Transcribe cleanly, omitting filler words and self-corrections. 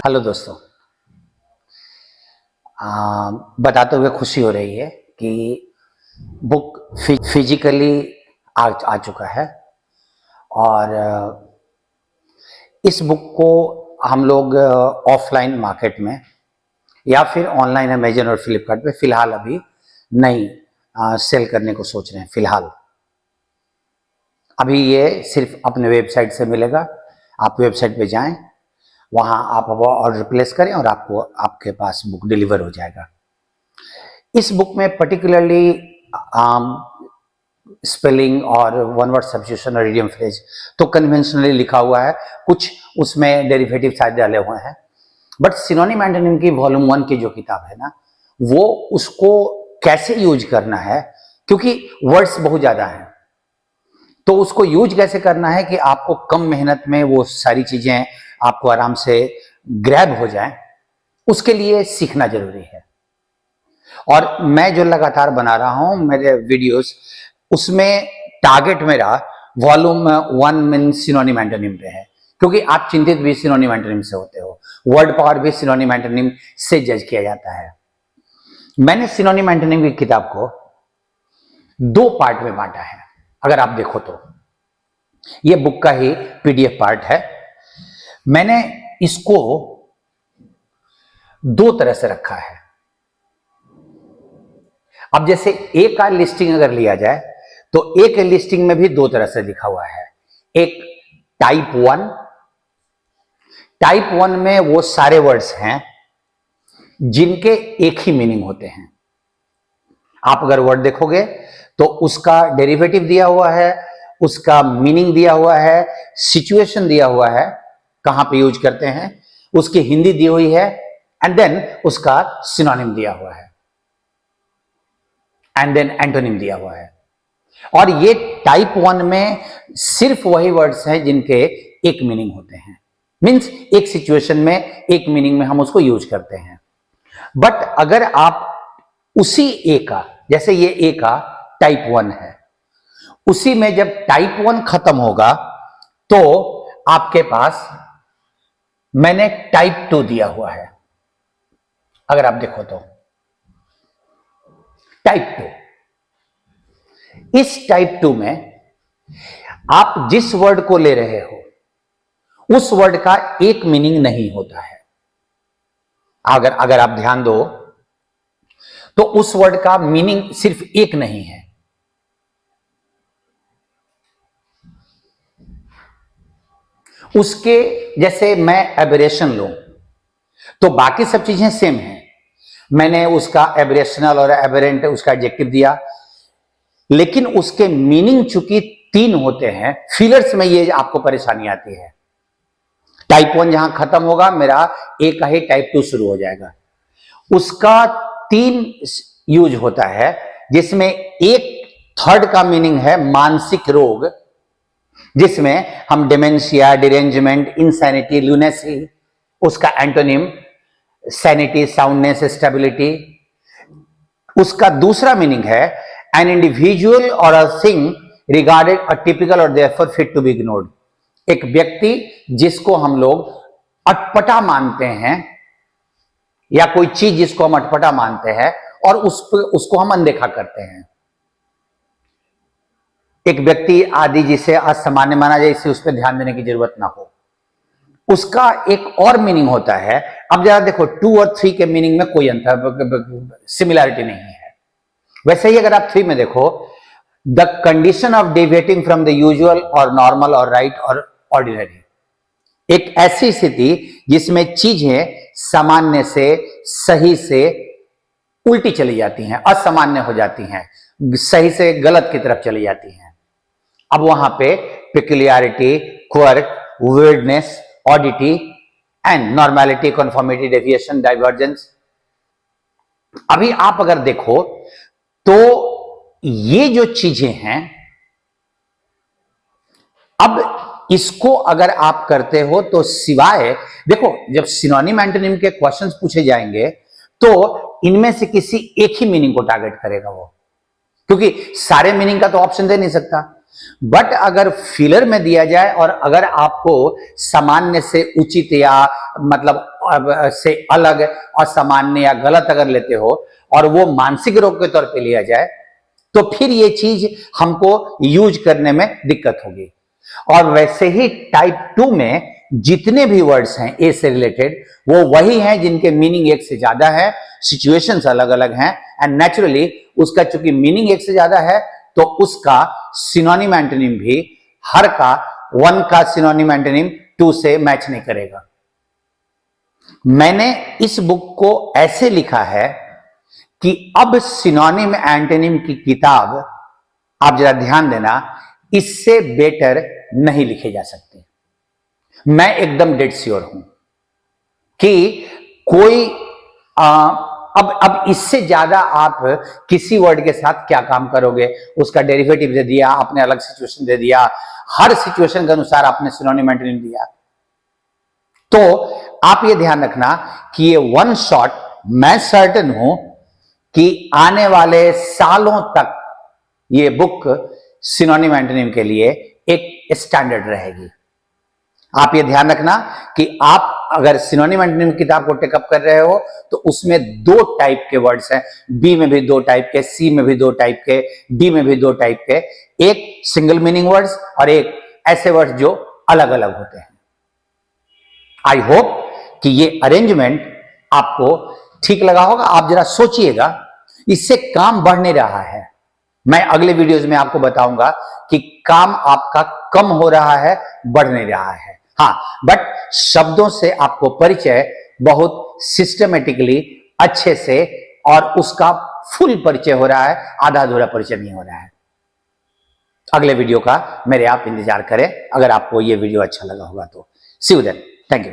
Hello दोस्तों। बताते हुए खुशी हो रही है कि बुक फिजिकली आ चुका है और इस बुक को हम लोग ऑफलाइन मार्केट में या फिर ऑनलाइन अमेजन और फ्लिपकार्ट पे फिलहाल अभी नहीं सेल करने को सोच रहे हैं। फिलहाल अभी ये सिर्फ अपने वेबसाइट से मिलेगा। आप वेबसाइट पे जाएं, वहां आप ऑर्डर प्लेस करें और आपको आपके पास बुक डिलीवर हो जाएगा। इस बुक में पर्टिकुलरली स्पेलिंग और वन वर्ड सब्स्टिट्यूशन और इडियम फ्रेज तो कन्वेंशनली लिखा हुआ है, कुछ उसमें डेरिवेटिव शायद डाले हुए हैं, बट सिनोनिम एंटोनिम की वॉल्यूम 1 की जो किताब है ना, वो उसको कैसे यूज करना है, क्योंकि वर्ड्स बहुत ज्यादा हैं, तो उसको यूज कैसे करना है कि आपको कम मेहनत में वो सारी चीजें आपको आराम से ग्रैब हो जाए, उसके लिए सीखना जरूरी है। और मैं जो लगातार बना रहा हूं मेरे वीडियोस, उसमें टारगेट मेरा वॉल्यूम 1 में सिनोनिम एंटोनिम पे है, क्योंकि आप चिंतित भी सिनोनिम एंटोनिम से होते हो, वर्ड पावर भी सिनोनिम एंटोनिम से जज किया जाता है। मैंने सिनोनिम एंटोनिम की किताब को 2 पार्ट में बांटा है। अगर आप देखो तो ये बुक का ही पीडीएफ पार्ट है। मैंने इसको 2 तरह से रखा है। अब जैसे ए का लिस्टिंग अगर लिया जाए तो ए के लिस्टिंग में भी 2 तरह से लिखा हुआ है। एक टाइप 1, टाइप 1 में वो सारे वर्ड्स हैं जिनके एक ही मीनिंग होते हैं। आप अगर वर्ड देखोगे तो उसका डेरिवेटिव दिया हुआ है, उसका मीनिंग दिया हुआ है, सिचुएशन दिया हुआ है, कहां पे यूज करते हैं, उसकी हिंदी दी हुई है, एंड देन उसका सिनोनिम दिया हुआ है, एंड देन एंटोनिम दिया हुआ है। और ये टाइप 1 में सिर्फ वही वर्ड्स हैं जिनके एक मीनिंग होते हैं, मींस एक सिचुएशन में एक मीनिंग में हम उसको यूज करते हैं। बट अगर आप उसी ए का, जैसे ये ए का टाइप 1 है, उसी में जब टाइप 1 खत्म होगा तो आपके पास मैंने टाइप 2 दिया हुआ है। अगर आप देखो तो टाइप 2, इस टाइप 2 में आप जिस वर्ड को ले रहे हो उस वर्ड का एक मीनिंग नहीं होता है। अगर आप ध्यान दो तो उस वर्ड का मीनिंग सिर्फ एक नहीं है। उसके जैसे मैं एबरेशन लूं तो बाकी सब चीजें सेम हैं। मैंने उसका एबरेशनल और एबरेंट उसका एडजेक्टिव दिया, लेकिन उसके मीनिंग चूंकि 3 होते हैं, फिलर्स में ये आपको परेशानी आती है। टाइप 1 जहां खत्म होगा, मेरा ए का ही टाइप 2 शुरू हो जाएगा। उसका 3 यूज होता है, जिसमें एक थर्ड का मीनिंग है मानसिक रोग, जिसमें हम डिमेंशिया, डिरेंजमेंट, इंसैनिटी, लूनेसी, उसका एंटोनिम सैनिटी, साउंडनेस, स्टेबिलिटी। उसका दूसरा मीनिंग है an individual or a thing regarded atypical or therefore fit to be ignored. एक व्यक्ति जिसको हम लोग अटपटा मानते हैं, या कोई चीज जिसको हम अटपटा मानते हैं और उसको हम अनदेखा करते हैं। एक व्यक्ति आदि जिसे असामान्य माना जाए, इससे उस पर ध्यान देने की जरूरत ना हो, उसका एक और मीनिंग होता है। अब जरा देखो, 2 और 3 के मीनिंग में कोई अंतर, सिमिलैरिटी नहीं है। वैसे ही अगर आप 3 में देखो, the condition of deviating from the usual और नॉर्मल और राइट और ऑर्डिनरी, एक ऐसी स्थिति जिसमें चीजें सामान्य से, सही से उल्टी चली जाती हैं, असामान्य हो जाती हैं, सही से गलत की तरफ चली जाती हैं। अब वहां पे peculiarity, quirk, weirdness, oddity and normality, conformity, deviation, divergence. अभी आप अगर देखो तो ये जो चीजें हैं, अब इसको अगर आप करते हो तो सिवाय देखो, जब सिनोनिम एंटोनिम के क्वेश्चंस पूछे जाएंगे तो इनमें से किसी एक ही मीनिंग को टारगेट करेगा वो, क्योंकि सारे मीनिंग का तो ऑप्शन दे नहीं सकता। बट अगर फिलर में दिया जाए और अगर आपको सामान्य से उचित या मतलब से अलग असामान्य या गलत अगर लेते हो और वो मानसिक रोग के तौर पे लिया जाए तो फिर ये चीज हमको यूज करने में दिक्कत होगी। और वैसे ही टाइप 2 में जितने भी वर्ड्स हैं ए से रिलेटेड वो वही हैं जिनके मीनिंग एक से ज्यादा है, सिचुएशंस अलग अलग हैं, एंड नेचुरली उसका चूंकि मीनिंग एक से ज्यादा है तो उसका सिनोनिम एंटोनिम भी हर का वन का सिनोनिम एंटोनिम 2 से मैच नहीं करेगा। मैंने इस बुक को ऐसे लिखा है कि अब सिनोनिम एंटोनिम की किताब, आप जरा ध्यान देना, इससे बेटर नहीं लिखे जा सकते। मैं एकदम डेड श्योर हूं कि कोई अब इससे ज्यादा आप किसी वर्ड के साथ क्या काम करोगे, उसका डेरिवेटिव दे दिया आपने, अलग सिचुएशन दे दिया, हर सिचुएशन के अनुसार आपने सिनोनिम एंटोनिम दिया। तो आप ये ध्यान रखना कि ये वन शॉट, मैं सर्टेन हूं कि आने वाले सालों तक ये बुक सिनोनिम एंटोनिम के लिए एक स्टैंडर्ड रहेगी। आप ये ध्यान रखना कि आप अगर सिनोनिम एंटोनिम किताब को टेकअप कर रहे हो तो उसमें 2 टाइप के वर्ड्स हैं, बी में भी 2 टाइप के, सी में भी 2 टाइप के, डी में भी 2 टाइप के, एक सिंगल मीनिंग वर्ड्स और एक ऐसे वर्ड्स जो अलग अलग होते हैं। आई होप कि ये अरेंजमेंट आपको ठीक लगा होगा। आप जरा सोचिएगा, इससे काम बढ़ नहीं रहा है। मैं अगले वीडियोस में आपको बताऊंगा कि काम आपका कम हो रहा है, बढ़ नहीं रहा है। हाँ, बट शब्दों से आपको परिचय बहुत सिस्टमेटिकली अच्छे से और उसका फुल परिचय हो रहा है, आधा अधूरा परिचय नहीं हो रहा है। अगले वीडियो का मेरे आप इंतजार करें। अगर आपको ये वीडियो अच्छा लगा होगा तो सी यू देन, थैंक यू।